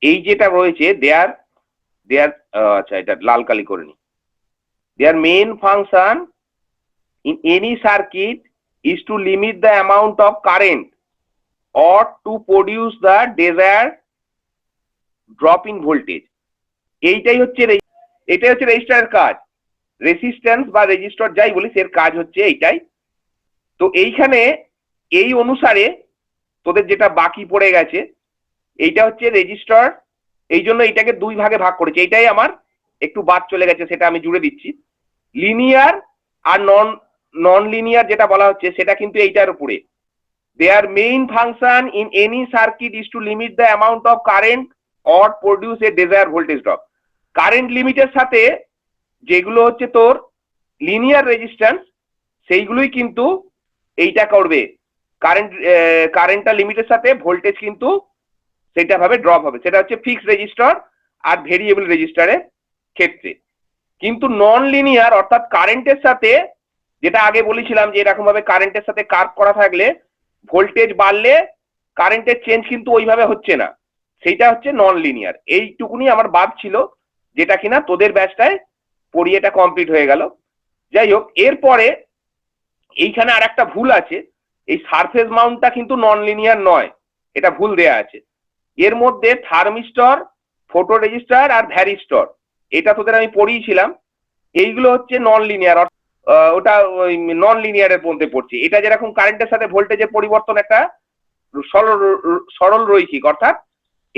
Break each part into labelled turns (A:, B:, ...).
A: এই যেটা রয়েছে দেয়ার দেয়ার আচ্ছা এটা লাল কালি করে নি। দেয়ার main function in any circuit is to limit the amount of current or to produce the desired drop in voltage. এটাই হচ্ছে রেজিস্টারের কাজ। রেসিস্ট্যান্স বা রেজিস্টর যাই বলি এর কাজ হচ্ছে এইটাই। তো এইখানে এই অনুসারে তোদের যেটা বাকি পড়ে গেছে এইটা হচ্ছে রেজিস্টর, এই জন্য এটাকে দুই ভাগে ভাগ করেছে। এইটাই আমার একটু বাদ চলে গেছে, সেটা আমি জুড়ে দিচ্ছি। লিনিয়ার আর নন লিনিয়ার যেটা বলা হচ্ছে সেটা কিন্তু এইটার উপরে। Their main function in any circuit is to limit the amount of current or produce a desired voltage drop. Current লিমিটের সাথে যেগুলো হচ্ছে তোর লিনিয়ার রেজিস্ট্যান্স সেইগুলোই কিন্তু এইটা করবে, কারেন্টটা লিমিটের সাথে ভোল্টেজ কিন্তু সেটা ভাবে ড্রপ হবে। সেটা হচ্ছে ফিক্সড রেজিস্টার আর ভেরিয়েবল রেজিস্টারের ক্ষেত্রে। কিন্তু নন লিনিয়ার অর্থাৎ কারেন্টের সাথে, যেটা আগে বলেছিলাম যে এরকম ভাবে কারেন্টের সাথে কার্ভ করা থাকলে ভোল্টেজ বাড়লে কারেন্টের চেঞ্জ কিন্তু ওইভাবে হচ্ছে না, সেইটা হচ্ছে নন লিনিয়ার। এইটুকুনি আমার বাদ ছিল, যেটা কিনা তোদের ব্যাচটায় পড়িয়ে এটা কমপ্লিট হয়ে গেল। যাই হোক, এরপরে এইখানে আর একটা ভুল আছে, এই সারফেস মাউন্টটা কিন্তু নন লিনিয়ার নয়, এটা ভুল দেয়া আছে। এর মধ্যে থার্মিস্টর, ফটো রেজিস্টার আর ভ্যারিস্টর, এটা তোদের আমি পড়িয়েছিলাম। এইগুলো হচ্ছে নন লিনিয়ার, ওটা ওই নন লিনিয়ারের মধ্যে পড়ছে। এটা যেরকম কারেন্টের সাথে ভোল্টেজের পরিবর্তন একটা সরল রৈখিক, অর্থাৎ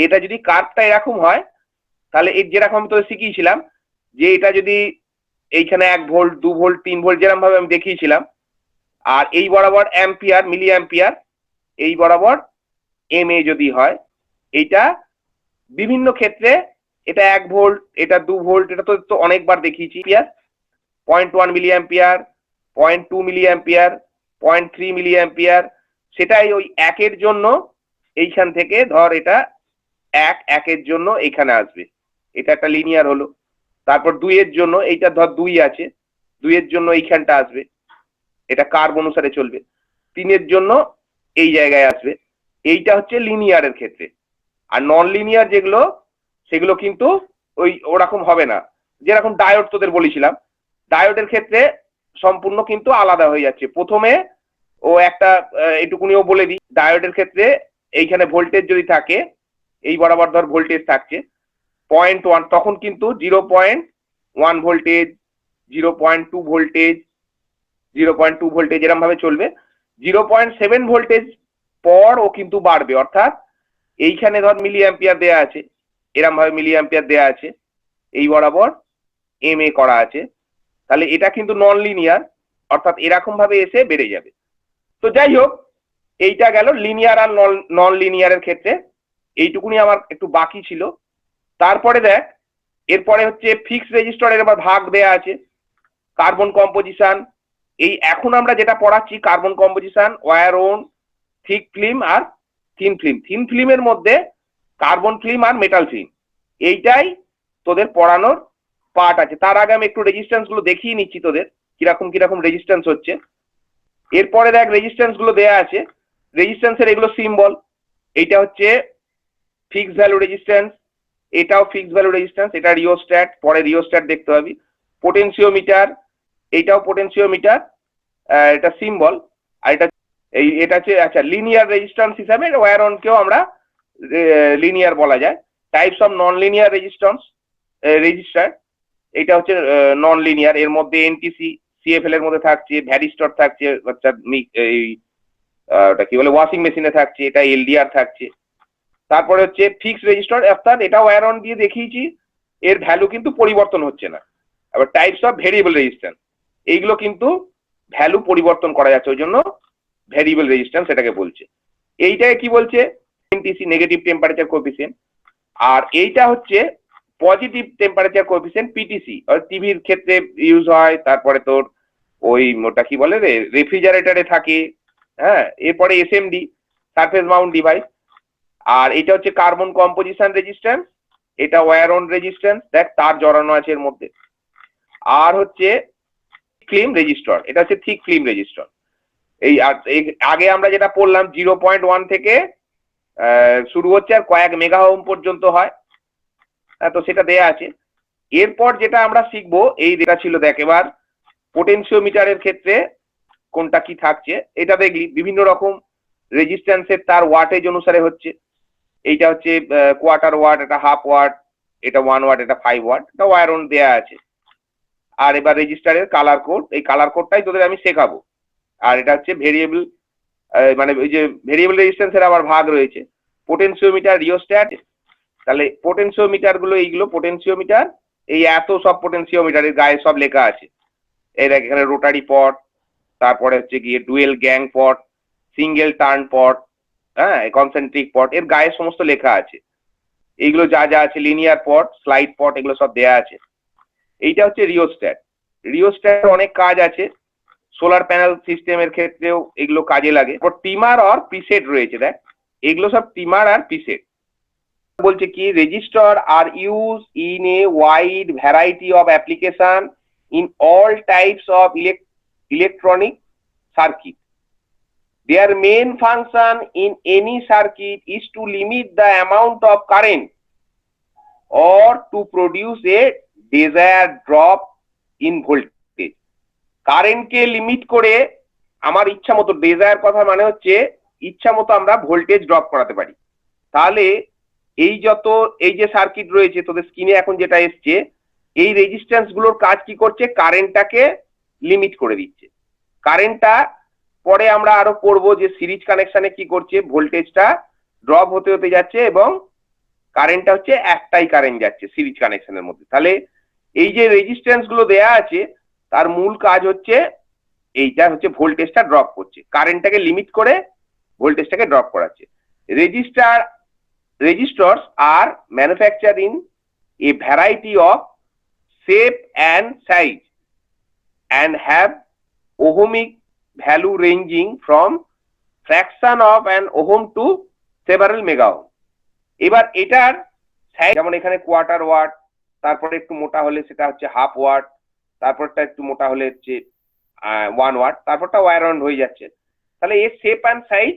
A: এটা যদি কার্ভটা এরকম হয় তাহলে এর যেরকম তো শিখিয়েছিলাম যে এটা যদি এইখানে 1 ভোল্ট 2 ভোল্ট 3 ভোল্ট যেরকম ভাবে আমি দেখিয়েছিলাম, আর এই বরাবর অ্যাম্পিয়ার মিলি অ্যাম্পিয়ার, এই বরাবর এম এ যদি হয়, এইটা বিভিন্ন ক্ষেত্রে এটা 1 ভোল্ট, এটা 2 ভোল্ট, এটা তো অনেকবার দেখিয়েছি। 0.1 milliampere, 0.2 milliampere, 0.3 milliampere, সেটাই ওই একের জন্য এইখান থেকে ধর এটা একের জন্য এইখানে আসবে, এটা একটা লিনিয়ার হলো। তারপর 2 এর জন্য এইটা ধর 2 আছে, 2 এর জন্য এইখানটা আসবে, এটা কার্ভ অনুসারে চলবে। 3 এর জন্য এই জায়গায় আসবে, এইটা হচ্ছে লিনিয়ারের ক্ষেত্রে। আর নন লিনিয়ার যেগুলো সেগুলো কিন্তু ওই ওরকম হবে না। যেরকম ডায়োড তোদের বলেছিলাম, ডায়োডের ক্ষেত্রে সম্পূর্ণ কিন্তু আলাদা হয়ে যাচ্ছে। প্রথমে ও একটা এটুকুনিও বলে দিই, ডায়োডের ক্ষেত্রে এইখানে ভোল্টেজ যদি থাকে, এই বরাবর ধর ভোল্টেজ থাকছে 0.1, তখন কিন্তু 0.1 ভোল্টেজ, 0.2 ভোল্টেজ, 0.2 ভোল্টেজ এরকম ভাবে চলবে। 0.7 ভোল্টেজ পর ও কিন্তু বাড়বে, অর্থাৎ এইখানে ধর মিলি অ্যাম্পিয়ার দেয়া আছে, এরম ভাবে মিলি অ্যাম্পিয়ার দেয়া আছে, এই বরাবর এম এ করা আছে, তাহলে এটা কিন্তু নন লিনিয়ার, অর্থাৎ এরকম ভাবে এসে বেড়ে যাবে। তো যাই হোক, এইটা গেল লিনিয়ার আর নন লিনিয়ারের ক্ষেত্রে। এইটুকুনি আমার একটু বাকি ছিল। তারপরে দেখ, এরপরে হচ্ছে ফিক্সড রেজিস্টরের আবার ভাগ দেয়া আছে, কার্বন কম্পোজিশন। এই এখন আমরা যেটা পড়াচ্ছি carbon composition, wire wound, thick film আর থিন ফিল্ম। থিন ফিল্মের মধ্যে কার্বন ফিল্ম আর মেটাল ফিল্ম, এইটাই তোদের পড়ানোর পার্ট আছে। তার আগে আমি একটু রেজিস্ট্যান্স গুলো দেখিয়ে নিচ্ছি তোদের কিরকম কিরকম রেজিস্ট্যান্স হচ্ছে। এরপরে দেখ রেজিস্ট্যান্স গুলো দেয়া আছে, রেজিস্ট্যান্সের এগুলো সিম্বল। এইটা হচ্ছে ফিক্সড ভ্যালু রেজিস্ট্যান্স, এটাও ফিক্সড ভ্যালু রেজিস্ট্যান্স, এটা রিওস্ট্যাট, পরে রিওস্ট্যাট দেখতে হবে। পোটেনশিওমিটার, এইটাও পোটেনশিওমিটার, এটা সিম্বল। আর এটা হচ্ছে আচ্ছা লিনিয়ার রেজিস্ট্যান্স হিসাবে ওয়্যার অন কেও আমরা লিনিয়ার বলা যায়। Types of non linear resistance register, এটা হচ্ছে নন লিনিয়ার। এর মধ্যে এনটিসি সিএফএল এর মধ্যে থাকছে, ভ্যারিস্টর থাকছে, অর্থাৎ এই ওটা কি বলে ওয়াশিং মেশিনে থাকছে, এটা এলডিআর থাকছে। তারপরে হচ্ছে ফিক্সড রেজিস্টার, অর্থাৎ এটা ওয়্যার অন দিয়ে দেখিয়েছি, এর ভ্যালু কিন্তু পরিবর্তন হচ্ছে না। আবার টাইপস অফ ভেরিয়েবল রেজিস্ট্যান্স, এইগুলো কিন্তু ভ্যালু পরিবর্তন করা যাচ্ছে, ওই জন্য ভেরিয়েবল রেজিস্ট্যান্স এটাকে বলছে। এইটাকে কি বলছে, এনটিসি নেগেটিভ টেম্পারেচার কোএফিসিয়েন্ট। আর এইটা হচ্ছে পজিটিভ টেম্পারেচার কোএফিসিয়েন্ট পিটিসি, টিভির ক্ষেত্রে ইউজ হয়। তারপরে তোর ওই ওটা কি বলে রে, রেফ্রিজারেটরে থাকে। হ্যাঁ, এরপরে এসএমডি, সারফেস মাউন্ট ডিভাইস। আর এটা হচ্ছে কার্বন কম্পোজিশন রেজিস্ট্যান্স, এটা ওয়্যার অন রেজিস্ট্যান্স, দেখ তার জড়ানো আছে এর মধ্যে। আর হচ্ছে ফিল্ম রেজিস্টর, এটা হচ্ছে থিক ফিল্ম রেজিস্টর। এই আগে আমরা যেটা পড়লাম 0.1 থেকে শুরু হচ্ছে আর কয়েক মেগা ওহম পর্যন্ত হয়। তো সেটা দেয়া আছে। এরপর যেটা আমরা শিখবো, এই যেটা ছিল দেখ এবার পোটেনশিওমিটারের ক্ষেত্রে কোনটা কি থাকছে, এটা দেখলি বিভিন্ন রকম রেজিস্ট্যান্সের তার ওয়াটেজ অনুসারে হচ্ছে। এইটা হচ্ছে কোয়ার্টার ওয়াট, এটা হাফ ওয়াট, এটা 1 ওয়াট, এটা 5 ওয়াট, এটা ওয়্যার অন দেয়া আছে। আর এবার রেজিস্টারের কালার কোড, এই কালার কোডটাই তোদের আমি শেখাবো। আর এটা হচ্ছে ভেরিয়েবল, মানে ওই যে ভেরিয়েবল রেজিস্ট্যান্সের আবার ভাগ রয়েছে, পোটেনশিওমিটার, রিওস্ট্যাট। তাহলে পোটেনশিওমিটার গুলো এইগুলো পোটেনশিওমিটার, এই এত সব পোটেনশিওমিটারের গায়ে সব লেখা আছে। এই দেখ এখানে রোটারি পট, তারপরে হচ্ছে গিয়ে ডুয়েল গ্যাং পট, সিঙ্গেল টার্ন পট, হ্যাঁ কনসেন্ট্রিক পট, এর গায়ে সমস্ত লেখা আছে। এইগুলো যা যা আছে, লিনিয়ার পট, স্লাইড পট, এগুলো সব দেয়া আছে। এইটা হচ্ছে রিওস্ট্যাট। রিওস্ট্যাট অনেক কাজ আছে, সোলার প্যানেল সিস্টেমের ক্ষেত্রেও এগুলো কাজে লাগে। টিমার আর প্রিসেট রয়েছে, দেখ এগুলো সব টিমার আর প্রিসেট। বলছে কি resistor are use in a wide variety of application in all types of electronic circuit. Their main function in any circuit is to limit the amount of current or to produce a desired drop in voltage. কারেন্টকে limit করে আমার ইচ্ছা মতো, desire কথা মানে হচ্ছে ইচ্ছা মতো আমরা ভোল্টেজ ড্রপ করাতে পারি। তাহলে এই যে সার্কিট রয়েছে তোদের স্ক্রিনে এখন যেটা এসছে, এই রেজিস্ট্যান্স গুলোর কাজ কি করছে, কারেন্টটাকে লিমিট করে দিচ্ছে। কারেন্টটা পরে আমরা আরো পড়বো যে সিরিজ কানেকশনে কি করছে, ভোল্টেজটা ড্রপ হতে হতে যাচ্ছে এবং কারেন্টটা হচ্ছে একটাই কারেন্ট যাচ্ছে সিরিজ কানেকশনের মধ্যে। তাহলে এই যে রেজিস্ট্যান্স গুলো দেয়া আছে তার মূল কাজ হচ্ছে এইটা হচ্ছে ভোল্টেজটা ড্রপ করছে, কারেন্টটাকে লিমিট করে ভোল্টেজটাকে ড্রপ করাচ্ছে। Resistors are manufacture in a variety of shape and size and have ohmic value ranging from fraction of an ohm to several megaohm. এবার এটার সাইজ যেমন এখানে কোয়ার্টার ওয়াট, তারপরে একটু মোটা হলে সেটা হচ্ছে হাফ ওয়াট, তারপরটা একটু মোটা হলে হচ্ছে 1 ওয়াট, তারপরটা ওয়্যার অন হয়ে যাচ্ছে। তাহলে এর শেপ অ্যান্ড সাইজ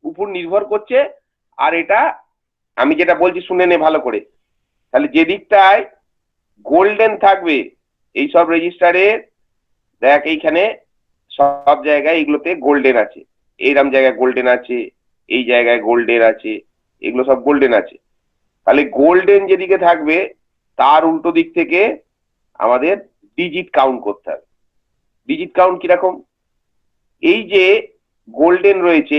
A: উপর নির্ভর করছে। আর এটা আমি যেটা বলছি শুনে নে ভালো করে। তাহলে যে দিকটায় গোল্ডেন থাকবে এই সব রেজিস্টারে, দেখ এইখানে সব জায়গায় এগুলোতে গোল্ডেন আছে, এইরকম জায়গায় গোল্ডেন আছে, এই জায়গায় গোল্ডেন আছে, এগুলো সব গোল্ডেন আছে। তাহলে গোল্ডেন যেদিকে থাকবে তার উল্টো দিক থেকে আমাদের ডিজিট কাউন্ট করতে হবে। ডিজিট কাউন্ট কিরকম, এই যে গোল্ডেন রয়েছে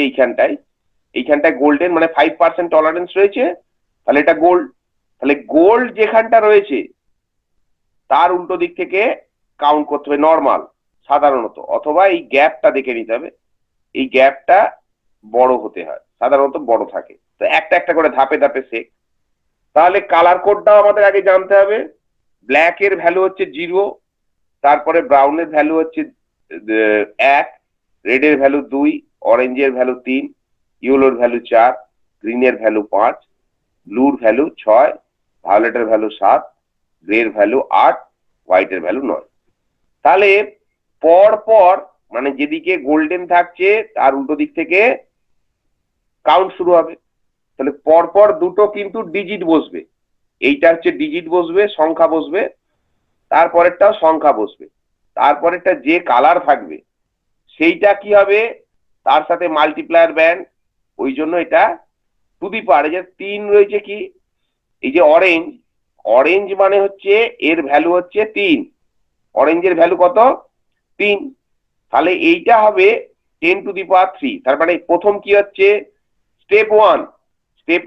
A: এইখানটায় গোল্ডেন মানে 5% টলারেন্স রয়েছে, তাহলে এটা গোল্ড। তাহলে গোল্ড যেখানটা রয়েছে তার উল্টো দিক থেকে কাউন্ট করতে হবে নর্মাল সাধারণত, অথবা এই গ্যাপটা দেখে নিতে হবে, এই গ্যাপটা বড় হতে হয়, সাধারণত বড় থাকে। তো একটা একটা করে ধাপে ধাপে শেখ। তাহলে কালার কোডটাও আমাদের আগে জানতে হবে। ব্ল্যাক এর ভ্যালু হচ্ছে 0, তারপরে ব্রাউনের ভ্যালু হচ্ছে 1, রেডের ভ্যালু 2, অরেঞ্জের ভ্যালু 3, ইয়েলোর ভ্যালু 4, গ্রিনের ভ্যালু 5, ব্লুর ভ্যালু 6, ভায়োলেটের ভ্যালু 7, গ্রের ভ্যালু 8, হোয়াইটের ভ্যালু 9। তাহলে পর পর মানে যেদিকে গোল্ডেন থাকছে তার উল্টো দিক থেকে কাউন্ট শুরু হবে। তাহলে পরপর দুটো কিন্তু ডিজিট বসবে, এইটা হচ্ছে ডিজিট বসবে, সংখ্যা বসবে, তারপরেরটাও সংখ্যা বসবে, তারপরেরটা যে কালার থাকবে সেইটা কি হবে তার সাথে মাল্টিপ্লায়ার ব্যান্ড। ওই জন্য এটা টু দি পাওয়ার, এই যে 3 রয়েছে কি, এই যে অরেঞ্জ মানে হচ্ছে এর ভ্যালু হচ্ছে 3, অরেঞ্জের ভ্যালু কত 3, তাহলে এইটা হবে 10 টু দি পাওয়ার 3। তার মানে প্রথম কি হচ্ছে স্টেপ 1, স্টেপ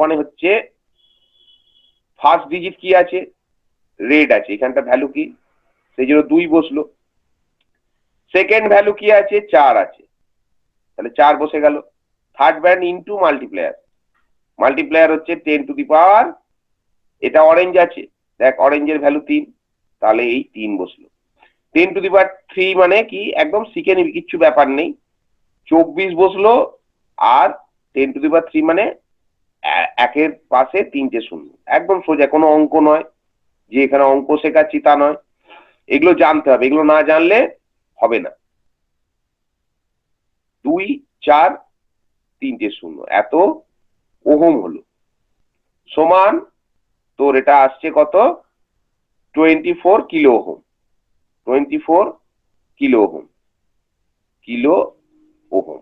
A: 1 হচ্ছে ফার্স্ট ডিজিট কি আছে, রেড আছে, এখানটা ভ্যালু কি, সেই জন্য 2 বসলো। সেকেন্ড ভ্যালু কি আছে 4 আছে, তাহলে 4 বসে গেল। থার্ড ব্যান্ড ইনটু মাল্টিপ্লায়ার হচ্ছে 10 টু দি পাওয়ার, এটা অরেঞ্জ আছে, দেখ অরেঞ্জের ভ্যালু 3, তাহলে এই 3 বসলো। 10 টু দি পাওয়ার 3 মানে কি একদম শিখে নিবি, কিচ্ছু ব্যাপার নেই। 24 বসলো। আর 10 টু দি পাওয়ার 3 মানে একের পাশে 3টে শূন্য, একদম সোজা, কোনো অঙ্ক নয় যে এখানে অঙ্ক শেখাচ্ছি তা নয়। এগুলো জানতে হবে, এগুলো না জানলে হবে না। 2 4 3টে 0 এত ওহম হলো, সমান তোর এটা আসছে কত 24 kilo ohm, 24 kilo ohm, kilo ohm.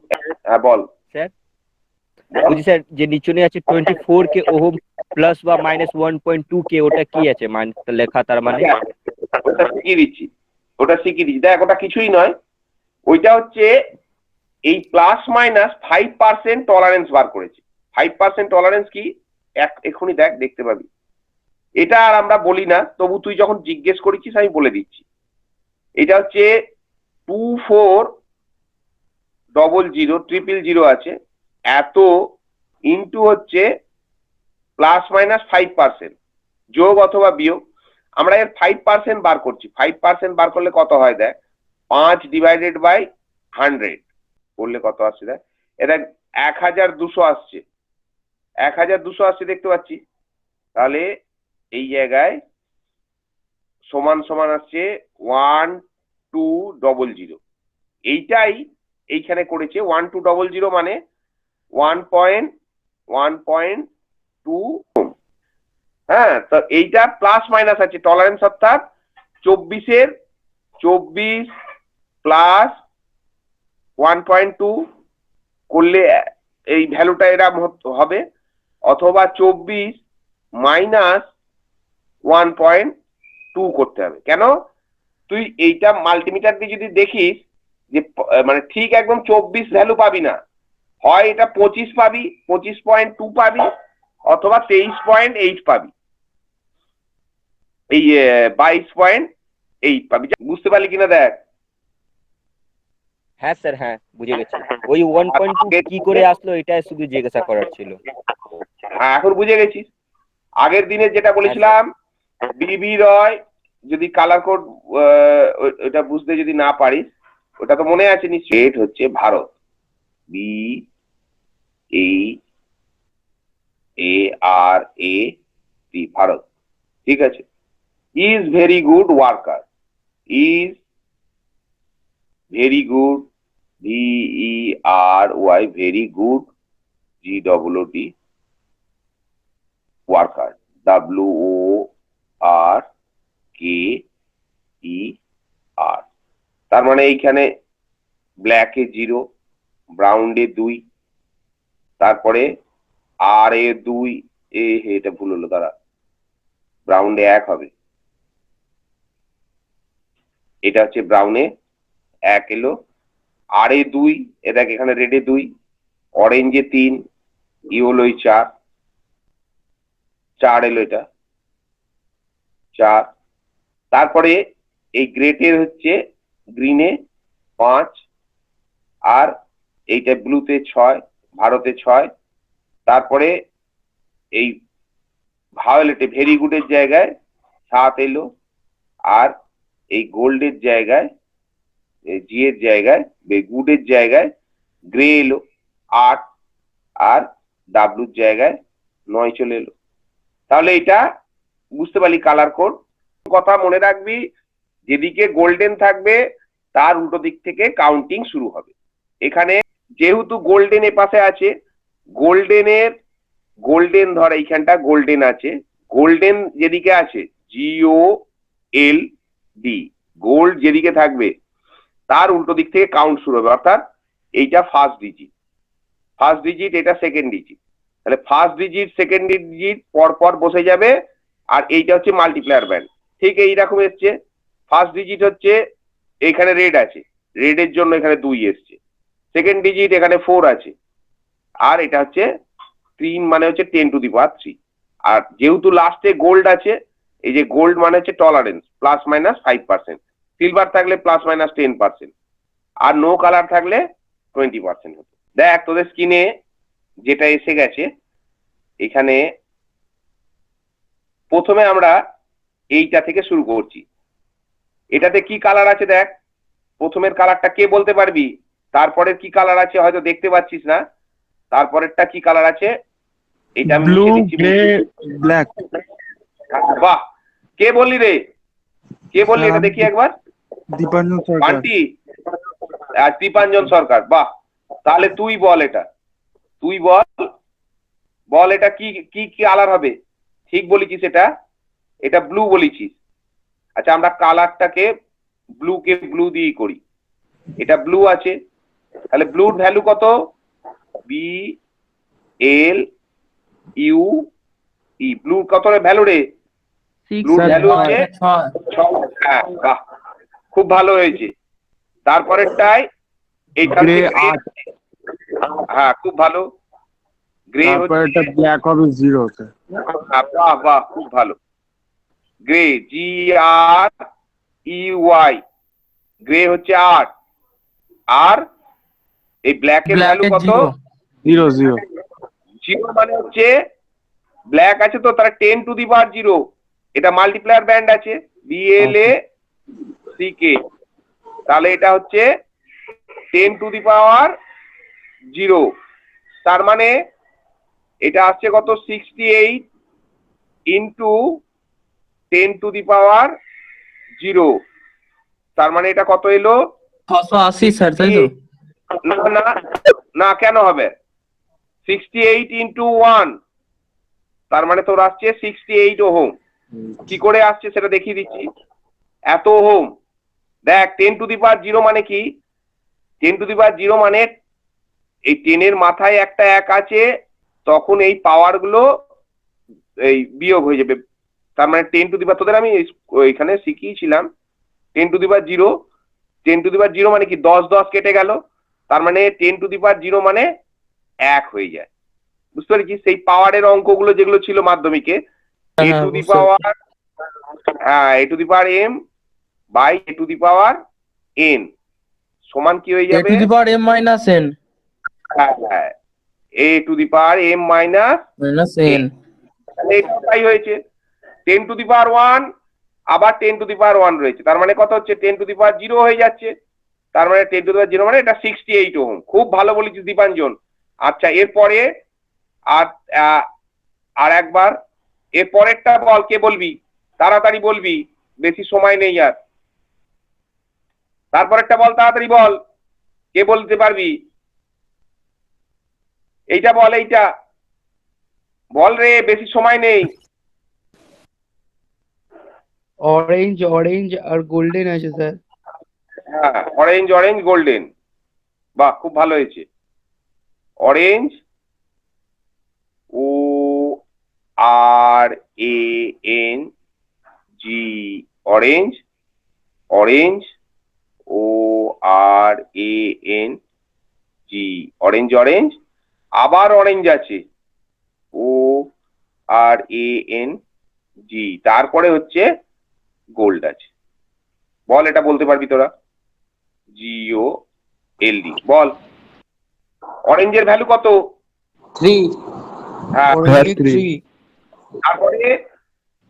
A: হ্যাঁ বল
B: স্যার বলছি স্যার যে নিচনে আছে 24 কে ওহম প্লাস বা মাইনাস 1.2 কে, ওটা কি আছে লেখা তার মানে?
A: ওটা শিখিয়ে দিচ্ছি, ওটা শিখিয়ে দিচ্ছি। দেখ ওটা কিছুই নয়, ওইটা হচ্ছে এই প্লাস মাইনাস 5% টলারেন্স বার করেছে। 5% টলারেন্স কি এখনই দেখ দেখতে পাবি। এটা আর আমরা বলি না, তবু তুই যখন জিজ্ঞেস করেছিস আমি বলে দিচ্ছি। এটা হচ্ছে 240000 আছে এত ইন্টু হচ্ছে প্লাস মাইনাস 5% যোগ অথবা বিয়োগ। আমরা এর 5% বার করছি, 5% বার করলে কত হয় দেখ, 5/100 করলে কত আসছে দেখ, এটা 1200 আসছে, 1200 আসছে দেখতে পাচ্ছি। তাহলে এই জায়গায় সমান সমান আসছে 1200। এইটাই এইখানে করেছে 1200 মানে 1.2। হ্যাঁ, তো এইটা প্লাস মাইনাস আছে টলারেন্স, অর্থাৎ 24 প্লাস 1.2 করলে এই ভ্যালুটা এরকম হবে, অথবা 24 মাইনাস 1.2 করতে হবে। কেন, তুই এইটা মাল্টিমিটার দিয়ে যদি দেখিস যে মানে ঠিক একদম 24 ভ্যালু পাবি না, হয় এটা 25 পাবি, 25.2 পাবি, অথবা 23.8 পাবি, এই 22.8 পাবি। বুঝতে পারলি কিনা দেখ।
B: হ্যাঁ স্যার, হ্যাঁ বুঝে গেছি। ওই 1.2 কি করে আসলো এটা শুধু জিজ্ঞাসা করার ছিল।
A: এখন বুঝে গেছিস। আগের দিনে যেটা বলেছিলাম বিবি রয়, যদি কালার কোড ওটা বুঝতে যদি না পারিস, ওটা তো মনে আছে নিশ্চয়ই। স্টেট হচ্ছে ভারত, BARAT, ভারত, ঠিক আছে। Is very good worker, is very good, VERY, very good, GOOD, worker, WORKER। তার মানে এইখানে ব্ল্যাকে 0, ব্রাউন্ডে 2, তারপরে আর এ 2, এটা ভুল হলো, দাঁড়া, ব্রাউন্ডে 1 হবে, এটা হচ্ছে ব্রাউনে 1 এলো, আর এ 2, এ দেখ এখানে রেডে 2, অরেঞ্জে 3, ইয়েলোয় 4 এলো, এটা 4। তারপরে এই গ্রেটের হচ্ছে গ্রিনে 5, আর এইটা ব্লুতে 6, ভারতে 6। তারপরে এই ভায়োলেটে ভেরি গুডের জায়গায় 7 এলো, আর এই গোল্ডের জায়গায়, জি এর জায়গায়, গুডের জায়গায় গ্রে এলো 8, আর ডাব্লুর জায়গায় 9 চলে এলো। তাহলে এটা বুঝতে পারলি কালার কোড। কথা মনে রাখবি, যেদিকে গোল্ডেন থাকবে তার উল্টো দিক থেকে কাউন্টিং শুরু হবে। এখানে যেহেতু গোল্ডেন এ পাশে আছে, গোল্ডেন ধর এইখানটা গোল্ডেন আছে, গোল্ডেন যেদিকে আছে GOLD, গোল্ড যেদিকে থাকবে তার উল্টো দিক থেকে কাউন্ট শুরু হবে। অর্থাৎ এইটা ফার্স্ট ডিজিট, এটা সেকেন্ড ডিজিট, তাহলে ফার্স্ট ডিজিট সেকেন্ড ডিজিট পর পর বসে যাবে, আর এইটা হচ্ছে মাল্টিপ্লায়ার ব্যান্ড। ঠিক এইরকম এসছে, ফার্স্ট ডিজিট হচ্ছে এখানে রেড আছে, রেডের জন্য এখানে 2 এসছে, সেকেন্ড ডিজিট এখানে 4 আছে, আর এটা হচ্ছে 3 মানে হচ্ছে 10⁻3। আর যেহেতু লাস্টে গোল্ড আছে, এই যে গোল্ড মানে হচ্ছে টলারেন্স প্লাস মাইনাস 5%, সিলভার থাকলে প্লাস মাইনাস 10%, আর নো কালার থাকলে 20% হতো। দেখ তোদের স্ক্রিনে যেটা এসে গেছে, এখানে প্রথমে আমরা এইটা থেকে শুরু করছি। এটাতে কি কালার আছে দেখ, প্রথমের কালারটা কে বলতে পারবি? তারপরের কি কালার আছে হয়তো দেখতে পাচ্ছিস না, তারপরেরটা কি কালার আছে এটা আমি
C: ব্লু,
A: মুছে দিচ্ছি।
C: Grey, black.
A: বাহ, কে বললি রে, কে বললি এটা দেখি একবার।
C: দীপাঞ্জন সরকার।
A: বান্টি, দীপাঞ্জন সরকার, বাহ তাহলে তুই বল এটা, তুই বল, বল এটা কি কি কি কালার হবে? ঠিক বলেছিস, এটা ব্লু বলেছিস। আচ্ছা, আমরা কালারটাকে ব্লু দিয়েই করি। এটা ব্লু আছে, তাহলে ব্লুর ভ্যালু কত? বি এল ইউ ই, ব্লুর কত ভ্যালু রে? ব্লুর ভ্যালু হচ্ছে 6। হ্যাঁ, বাহ, খুব ভালো হয়েছে। তারপরেরটাই এইটা
C: গ্রে
A: হচ্ছে গ্রে।
C: 8,
A: হ্যাঁ, খুব ভালো। গ্রে
C: তারপর
A: হচ্ছে,
C: এটা ব্ল্যাক হবে 0 তে।
A: বাহ বাহ, খুব ভালো। গ্রে, GREY, গ্রে হচ্ছে 8। আর এই ব্ল্যাক এর ভ্যালু কত?
C: 0 0।
A: 0 মানে হচ্ছে ব্ল্যাক আছে তো, তার 10⁻0। এটা মাল্টিপ্লায়ার ব্যান্ড আছে, BLACK, তাহলে এটা হচ্ছে 10⁻0। তার মানে এটা আসছে কত? 68 ইন্টু 10⁻0। তার মানে এটা কত এলো?
D: 680 স্যার, তাই তো?
A: না না না, কেন হবে? 68 ইন্টু 1, তার মানে তোর আসছে 68 ওহম। কি করে আসছে সেটা দেখিয়ে দিচ্ছি। এত ওহম, দেখ 10⁻0 মানে কি? 10⁻0 মানে এই 10 এর মাথায় একটা 1 আছে, তখন এই পাওয়ার গুলো এই বিয়োগ হয়ে যাবে। তার মানে 10 তোদের আমি এখানে শিখিয়েছিলাম 10⁻0। 10⁻0 মানে কি? 10 10 কেটে গেল, তার মানে 10⁻0 মানে 1 হয়ে যায়। বুঝতে পেরেছিস? সেই পাওয়ারের অঙ্কগুলো যেগুলো ছিল মাধ্যমিকে,
D: হ্যাঁ,
A: a টু দি
D: বুঝতে
A: পাওয়ার, হ্যাঁ, a to the power m by a to the power n সমান কি হয়ে
D: a
A: যাবে?
D: to the power m minus n
A: হ্যাঁ হ্যাঁ, a to the power m minus
D: minus n।
A: এটা তাই হয়েছে। 10⁻1 আবার 10⁻1 রয়েছে, তার মানে কত হচ্ছে? 10⁻0 হয়ে যাচ্ছে। তার মানে 10⁻0 মানে এটা 68 ওহম। খুব ভালো বলেছিস দীপাঞ্জন। আচ্ছা, এরপরে আর আর একবার এর পরেরটা বল, কে বলবি? তাড়াতাড়ি বলবি, বেশি সময় নেই আর। তারপরেরটা বল, তাড়াতাড়ি বল, কে বলতে পারবি? এইটা বল, এইটা বল রে, বেশি সময় নেই।
E: অরেঞ্জ আর গোল্ডেন আছে স্যার।
A: হ্যাঁ, অরেঞ্জ গোল্ডেন, বাহ, খুব ভালো হয়েছে। Orange, ORANG, orange, orange, ORANG, orange, আবার অরেঞ্জ আছে, ORANG, তারপরে হচ্ছে গোল্ড আছে। বল, এটা বলতে পারবি তোরা? GOLD, বল। অরেঞ্জের ভ্যালু কত?
C: 3।
A: হ্যাঁ,
E: অরেঞ্জে
C: 3।
E: 3,
A: তারপরে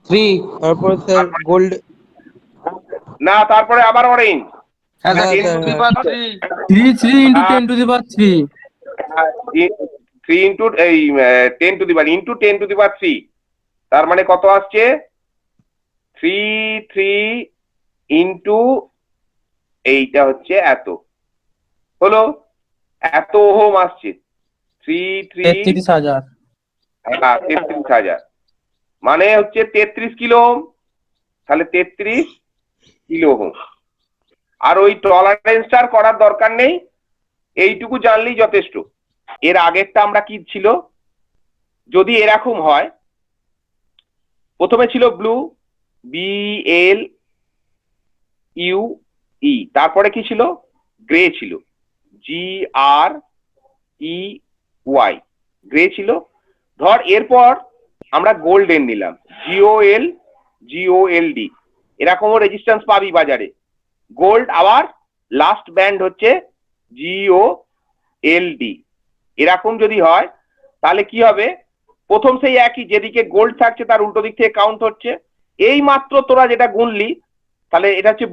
C: 3।
E: তারপর স্যার গোল্ড।
A: না, তারপরে আবার অরেঞ্জ।
E: হ্যাঁ sir,
D: 3 into 10 to the power 3।
A: 3 into এই 10 to the power into 10 to the power 3, তার মানে কত আসছে? 3 ইন্টু এইটা হচ্ছে এত, হলো এত ওহম আসছে। 3
D: 33,000।
A: হ্যাঁ, 33,000 মানে হচ্ছে 33 কিলো ওহম। তাহলে 33 কিলো ওহম। আর ওই টলারেন্সটা করার দরকার নেই, এইটুকু জানলেই যথেষ্ট। এর আগেরটা আমরা কি ছিল? যদি এরকম হয়, প্রথমে ছিল ব্লু, BLUE, তারপরে কি ছিল? গ্রে ছিল, GREY, গ্রে ছিল। ধর এরপর আমরা গোল্ডেন নিলাম, GOLD, এরকমও রেজিস্ট্যান্স পাবি বাজারে। গোল্ড, আবার লাস্ট ব্যান্ড হচ্ছে GOLD। এরকম যদি হয় তাহলে কি হবে? প্রথম সেই একই, যেদিকে গোল্ড থাকছে তার উল্টো দিক থেকে কাউন্ট হচ্ছে। এই মাত্র তোরা যেটা গুনলি, তাহলে এটা হচ্ছে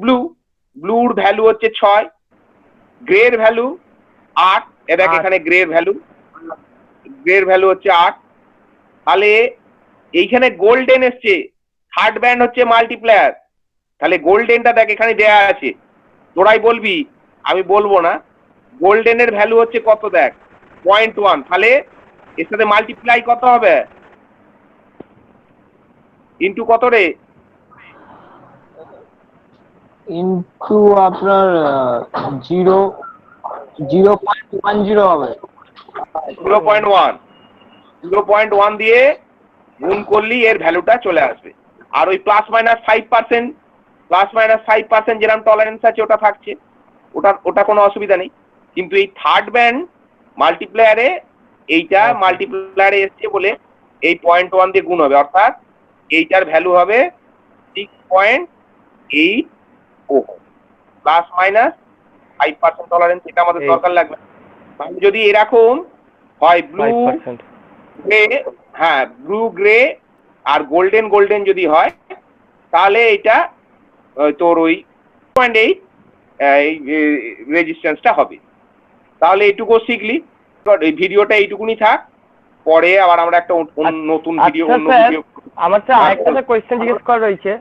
A: ব্লুর ভ্যালু হচ্ছে 6, গ্রের ভ্যালু 8। দেখ এখানে গ্রের ভ্যালু হচ্ছে 8। তাহলে এইখানে গোল্ডেন এসছে, থার্ড ব্যান্ড হচ্ছে মাল্টিপ্লায়ার। তাহলে গোল্ডেনটা দেখ এখানে দেয়া আছে, তোরাই বলবি, আমি বলবো না। গোল্ডেনের ভ্যালু হচ্ছে কত দেখ 0.1, তাহলে এর সাথে মাল্টিপ্লাই কত হবে ইনটু কত রে
C: ইন্টু আপনার 0.10 হবে।
A: 0.1 দিয়ে গুণ করলি এর ভ্যালুটা চলে আসবে। আর ওই +-5% যেরকম টলারেন্স আছে ওটা থাকছে, ওটা কোনো অসুবিধা নেই। কিন্তু এই থার্ড ব্যান্ড মাল্টিপ্লায়ারে এইটা মাল্টিপ্লায়ারে এসছে বলে এই 0.1 দিয়ে গুণ হবে, অর্থাৎ এইটার ভ্যালু হবে 6.8 ওহম। +-5% টলারেন্স, এটা আমাদের দরকার লাগবে। তাহলে যদি এরকম হয় ব্লু
B: 5%।
A: গ্রে, হ্যাঁ ব্লু গ্রে আর গোল্ডেন যদি হয় তাহলে এটা তোর ওই 0.8 রেজিস্ট্যান্সটা হবে। তাহলে এইটুকু শিখলি, এই ভিডিওটা এইটুকুনি থাক, পরে আবার আমরা একটা নতুন ভিডিও
F: আচ্ছা স্যার, আমার স্যার আরেকটা কোয়েশ্চেন জিজ্ঞেস করা রয়েছে।